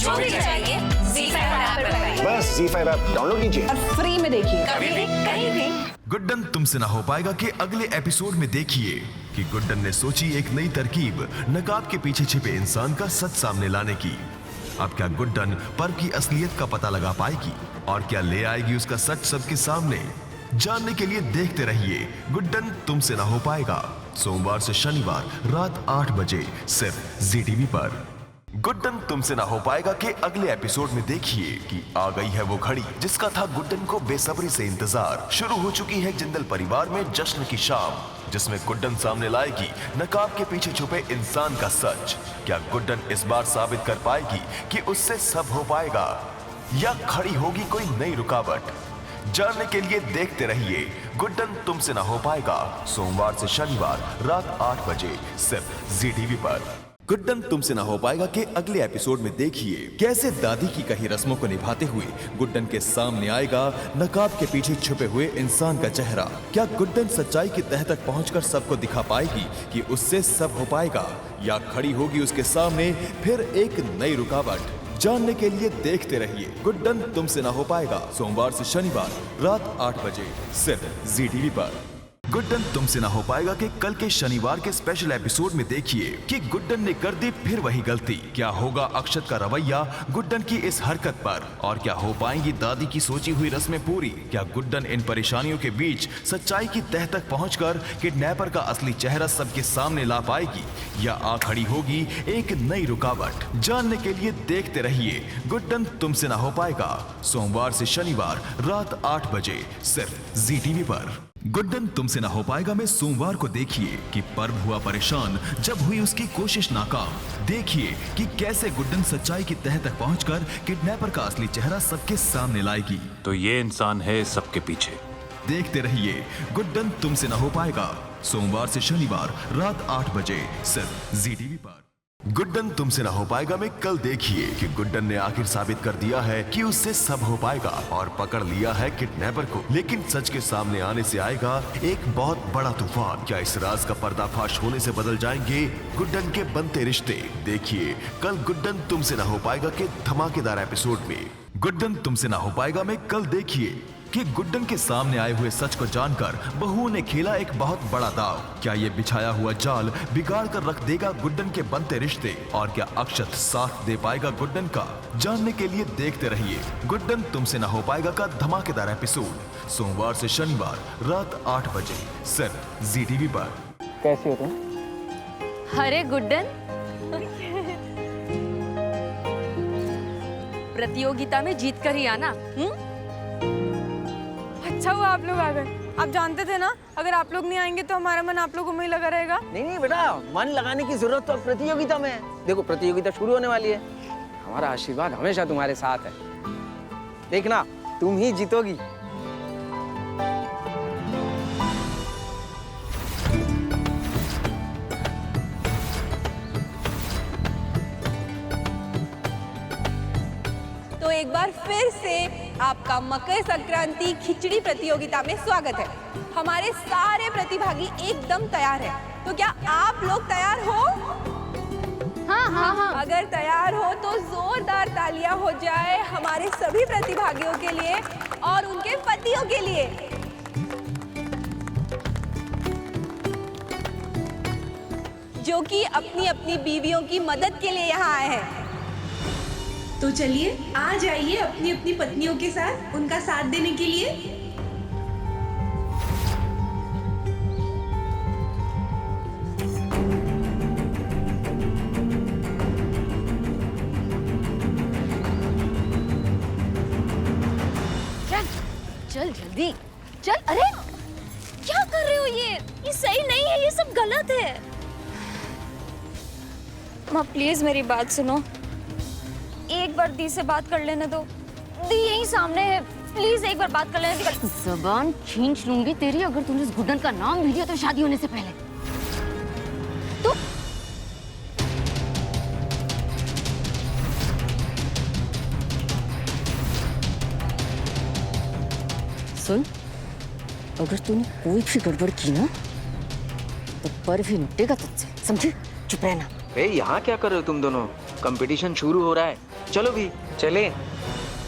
जो भी चाहिए ZEE5 ऐप पर पाइए। बस ZEE5 ऐप डाउनलोड कीजिए और फ्री में देखिए। कभी भी कहीं भी। गुड्डन तुमसे ना हो पाएगा कि अगले एपिसोड में देखिए कि गुड्डन ने सोची एक नई तरकीब नकाब के पीछे छिपे इंसान का सच सामने लाने की। अब क्या गुड्डन पर्व की असलियत का पता लगा पाएगी और क्या ले आएगी उसका सच सबके सामने? जानने के लिए देखते रहिए गुड्डन तुमसे ना हो पाएगा, सोमवार से शनिवार रात 8 बजे सिर्फ ZEE TV पर। गुड्डन तुमसे ना हो पाएगा के अगले एपिसोड में देखिए कि आ गई है वो घड़ी जिसका था गुड्डन को बेसब्री से इंतजार। शुरू हो चुकी है जिंदल परिवार में जश्न की शाम, जिसमें गुड्डन सामने लाएगी नकाब के पीछे छुपे इंसान का सच। क्या गुड्डन इस बार साबित कर पाएगी कि उससे सब हो पाएगा या खड़ी होगी कोई नई रुकावट? जानने के लिए देखते रहिए गुड्डन तुमसे ना हो पाएगा, सोमवार से शनिवार रात 8 बजे सिर्फ ZEE TV पर। गुड्डन तुमसे ना हो पाएगा के अगले एपिसोड में देखिए कैसे दादी की कही रस्मों को निभाते हुए गुड्डन के सामने आएगा नकाब के पीछे छुपे हुए इंसान का चेहरा। क्या गुड्डन सच्चाई की तह तक पहुंचकर सबको दिखा पाएगी कि उससे सब हो पाएगा या खड़ी होगी उसके सामने फिर एक नई रुकावट? जानने के लिए देखते रहिए गुड्डन तुमसे ना हो पाएगा, सोमवार से शनिवार रात 8 बजे सिर्फ ZEE TV पर। गुड्डन तुमसे ना हो पाएगा कि कल के शनिवार के स्पेशल एपिसोड में देखिए कि गुड्डन ने कर दी फिर वही गलती। क्या होगा अक्षत का रवैया गुड्डन की इस हरकत पर और क्या हो पाएंगी दादी की सोची हुई रस्में पूरी? क्या गुड्डन इन परेशानियों के बीच सच्चाई की तह तक पहुंचकर किडनैपर का असली चेहरा सबके सामने ला पाएगी या आ खड़ी होगी एक नई रुकावट? जानने के लिए देखते रहिए गुड्डन तुमसे ना हो पाएगा, सोमवार से शनिवार रात 8 बजे सिर्फ ZEE TV पर। गुड्डन तुमसे ना हो पाएगा में सोमवार को देखिए कि पर्व हुआ परेशान जब हुई उसकी कोशिश नाकाम। देखिए कि कैसे गुड्डन सच्चाई की तह तक पहुंचकर किडनैपर का असली चेहरा सबके सामने लाएगी। तो ये इंसान है सबके पीछे। देखते रहिए गुड्डन तुमसे ना हो पाएगा, सोमवार से शनिवार रात 8 बजे सिर्फ ZEE TV पर। गुड्डन तुमसे ना हो पाएगा में कल देखिए कि गुड्डन ने आखिर साबित कर दिया है कि उससे सब हो पाएगा और पकड़ लिया है किडनैपर को। लेकिन सच के सामने आने से आएगा एक बहुत बड़ा तूफान। क्या इस राज का पर्दाफाश होने से बदल जाएंगे गुड्डन के बनते रिश्ते? देखिए कल गुड्डन तुमसे ना हो पाएगा के धमाकेदार एपिसोड में। गुड्डन तुमसे ना हो पाएगा में कल देखिए कि गुड्डन के सामने आए हुए सच को जानकर बहुओं ने खेला एक बहुत बड़ा दाव। क्या ये बिछाया हुआ जाल बिगाड़ कर रख देगा गुड्डन के बनते रिश्ते और क्या अक्षत साथ दे पाएगा गुड्डन का? जानने के लिए देखते रहिए गुड्डन तुमसे ना हो पाएगा का धमाकेदार एपिसोड, सोमवार से शनिवार रात 8 बजे सिर्फ ZEE TV पर। कैसी हो तुम? अरे गुड्डन, प्रतियोगिता में जीत कर ही आना। अच्छा हुआ आप लोग आ गए। आप जानते थे ना अगर आप लोग नहीं आएंगे तो हमारा मन आप लोगों में ही लगा रहेगा। नहीं बेटा, मन लगाने की जरूरत तो प्रतियोगिता में है। देखो प्रतियोगिता शुरू होने वाली है, हमारा आशीर्वाद हमेशा तुम्हारे साथ है। देखना तुम ही जीतोगी। तो एक बार फिर से आपका मकर संक्रांति खिचड़ी प्रतियोगिता में स्वागत है। हमारे सारे प्रतिभागी एकदम तैयार हैं। तो क्या आप लोग तैयार हो? हाँ। अगर तैयार हो तो जोरदार तालियां हो जाए हमारे सभी प्रतिभागियों के लिए और उनके पतियों के लिए। जो कि अपनी अपनी बीवियों की मदद के लिए यहाँ आए हैं। तो चलिए आ जाइए अपनी अपनी पत्नियों के साथ उनका साथ देने के लिए। चल जल्दी चल। अरे क्या कर रहे हो? ये सही नहीं है, ये सब गलत है। माँ प्लीज मेरी बात सुनो, एक बार दी से बात कर लेने दो। दी यहीं सामने है, प्लीज एक बार बात कर लेने दो। जबान खींच लूंगी तेरी अगर तूने इस गुड्डन का नाम भी लिया तो शादी होने से पहले। तो सुन, अगर तूने कोई भी गड़बड़ की ना तो पर्व ही मिटेगा तुझसे, समझी? चुप रहना। यहाँ क्या कर रहे हो तुम दोनों? कंपटीशन शुरू हो रहा है, चलो भी चले।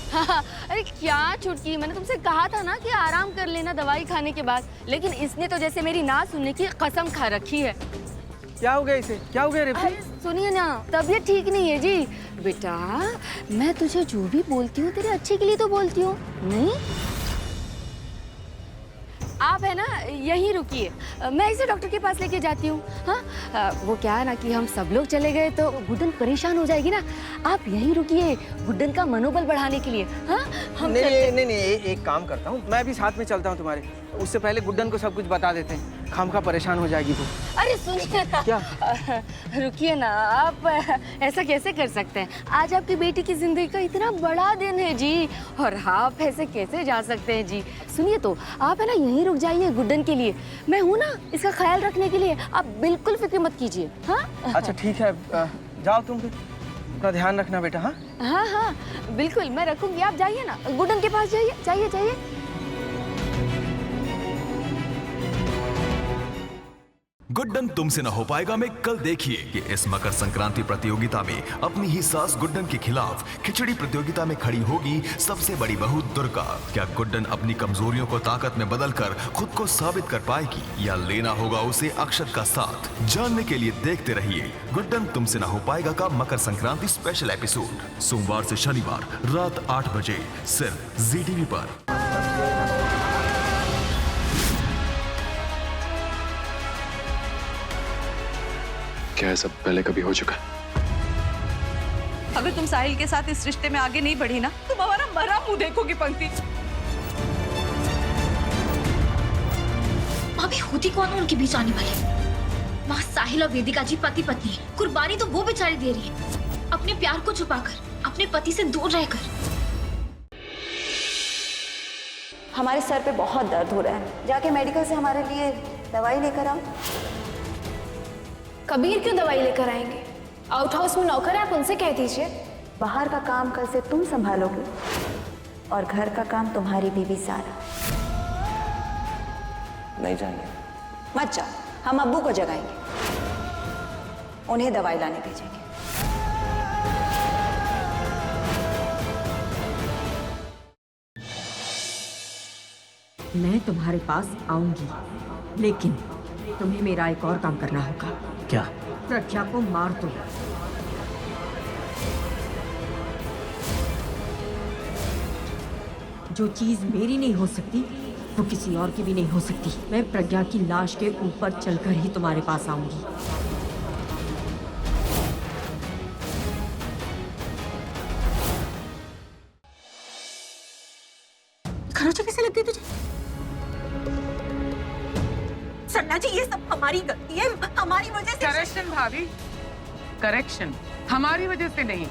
अरे क्या छुटकी, मैंने तुमसे कहा था ना कि आराम कर लेना दवाई खाने के बाद, लेकिन इसने तो जैसे मेरी ना सुनने की कसम खा रखी है। क्या हो गया इसे, क्या हो गया रेवती? अरे सुनिए ना, तबीयत ठीक नहीं है जी। बेटा मैं तुझे जो भी बोलती हूँ तेरे अच्छे के लिए तो बोलती हूँ, नहीं? आप है ना यहीं रुकिए, मैं इसे डॉक्टर के पास लेके जाती हूँ। हाँ वो क्या है ना कि हम सब लोग चले गए तो गुड्डन परेशान हो जाएगी ना, आप यहीं रुकिए गुड्डन का मनोबल बढ़ाने के लिए। हाँ हम नहीं, एक काम करता हूँ, मैं भी साथ में चलता हूँ तुम्हारे। उससे पहले गुड्डन को सब कुछ बता देते हैं, खामखा परेशान हो जाएगी वो। अरे सुनिए ना, क्या? रुकिए ना, आप ऐसा कैसे कर सकते हैं? आज आपकी बेटी की जिंदगी का इतना बड़ा दिन है जी, और आप ऐसे कैसे जा सकते हैं जी? सुनिए तो, आप है ना यहीं रुक जाइए गुड्डन के लिए, मैं हूँ ना इसका ख्याल रखने के लिए, आप बिल्कुल फिक्र मत कीजिए। हाँ अच्छा ठीक है, जाओ तुम फिर, अपना ध्यान रखना बेटा। हाँ हाँ बिल्कुल मैं रखूंगी, आप जाइए ना गुड्डन के पास, जाइए जाइए जाइए। गुड्डन तुमसे न हो पाएगा में कल देखिए कि इस मकर संक्रांति प्रतियोगिता में अपनी ही सास गुड्डन के खिलाफ खिचड़ी प्रतियोगिता में खड़ी होगी सबसे बड़ी बहू दुर्गा। क्या गुड्डन अपनी कमजोरियों को ताकत में बदलकर खुद को साबित कर पाएगी या लेना होगा उसे अक्षत का साथ? जानने के लिए देखते रहिए गुड्डन तुमसे न हो पाएगा का मकर संक्रांति स्पेशल एपिसोड, सोमवार से शनिवार रात 8 बजे सिर्फ ZTV पर। क्या है सब पहले कभी हो चुका? अगर तुम साहिल के साथ इस रिश्ते में आगे नहीं बढ़ी ना, तुम हमारा मरा मुंह देखोगी पंक्ति। भाभी होती कौन है उनके बीच आने वाली? माँ साहिल और वेदिका जी पति पत्नी है, कुर्बानी तो वो बेचारी दे रही है अपने प्यार को छुपाकर, अपने पति से दूर रहकर। हमारे सर पे बहुत दर्द हो रहा है, जाके मेडिकल से हमारे लिए दवाई लेकर आओ। कबीर क्यों दवाई लेकर आएंगे? आउट हाउस में नौकर है, आप उनसे कह दीजिए। बाहर का काम कल से तुम संभालोगे और घर का काम तुम्हारी बीवी सारा। नहीं जाएंगे। मत जाओ, हम अब्बू को जगाएंगे, उन्हें दवाई लाने भेजेंगे। मैं तुम्हारे पास आऊंगी, लेकिन तुम्हें मेरा एक और काम करना होगा। क्या? प्रज्ञा को मार दो। जो चीज मेरी नहीं हो सकती वो किसी और की भी नहीं हो सकती। मैं प्रज्ञा की लाश के ऊपर चलकर ही तुम्हारे पास आऊंगी। खरोचा कैसे लगती है तुझे? सन्ना जी ये सब हमारी गलती है, हमारी वजह से। करेक्शन भाभी, करेक्शन हमारी वजह से नहीं,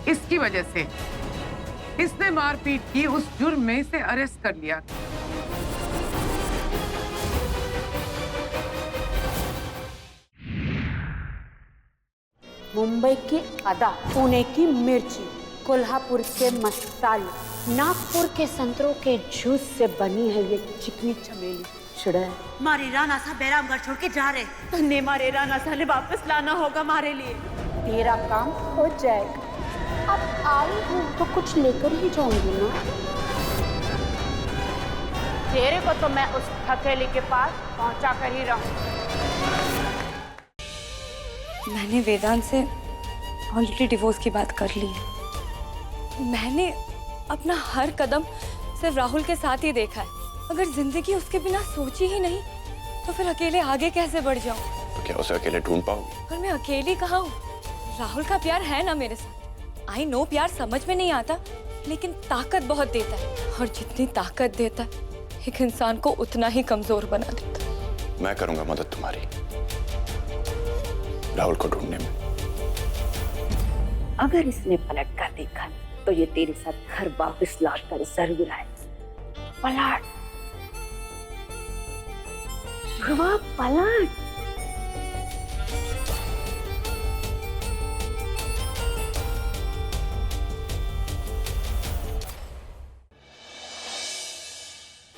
इसकी वजह से। इसने मारपीट की, उस जुर्म में इसे अरेस्ट कर लिया। मुंबई की अदा, पुणे की मिर्ची, कोल्हापुर के मसाले, नागपुर के संतरों के जूस से बनी है ये चिकनी चमेली। मारे राना सा बैरामगढ़ छोड़ के जा रहे, ने मारे राना सा ने वापस लाना होगा हमारे लिए। तेरा काम हो जाएगा। अब आई हूँ तो कुछ लेकर ही जाऊंगी ना। तेरे को तो मैं उस हथेली के पास पहुंचा कर ही रहूं। मैंने वेदांत से ऑलरेडी डिवोर्स की बात कर ली है। मैंने अपना हर कदम सिर्फ राहुल के साथ ही देखा है। अगर जिंदगी उसके बिना सोची ही नहीं तो फिर अकेले आगे कैसे बढ़ जाऊं? तो क्या उसे अकेले ढूंढ पाओगी? पर मैं अकेली कहाँ हूँ? राहुल का प्यार है ना मेरे साथ। आई नो प्यार समझ में नहीं आता, लेकिन ताकत बहुत देता है, और जितनी ताकत देता है एक इंसान को उतना ही कमजोर बना देता है। मैं करूंगा मदद तुम्हारी राहुल को ढूंढने में। अगर इसने पलट कर देखा तो ये तेरे साथ घर वापस लौट कर जरूर आए। पलट पलट।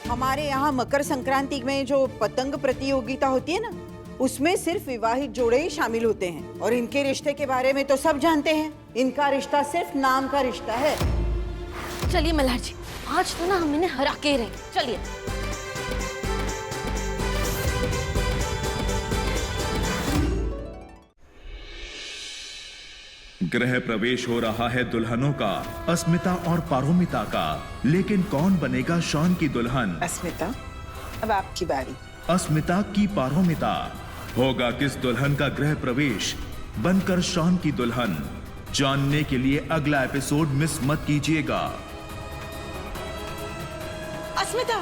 हमारे यहाँ मकर संक्रांति में जो पतंग प्रतियोगिता होती है ना, उसमें सिर्फ विवाहित जोड़े ही शामिल होते हैं और इनके रिश्ते के बारे में तो सब जानते हैं। इनका रिश्ता सिर्फ नाम का रिश्ता है। चलिए मल्हार जी, आज तो ना हम इन्हें हरा के रहे। चलिए। गृह प्रवेश हो रहा है दुल्हनों का, अस्मिता और पारोमिता का। लेकिन कौन बनेगा शॉन की दुल्हन? अस्मिता, अब आपकी बारी। अस्मिता की पारोमिता, होगा किस दुल्हन का गृह प्रवेश बनकर शॉन की दुल्हन? जानने के लिए अगला एपिसोड मिस मत कीजिएगा। अस्मिता,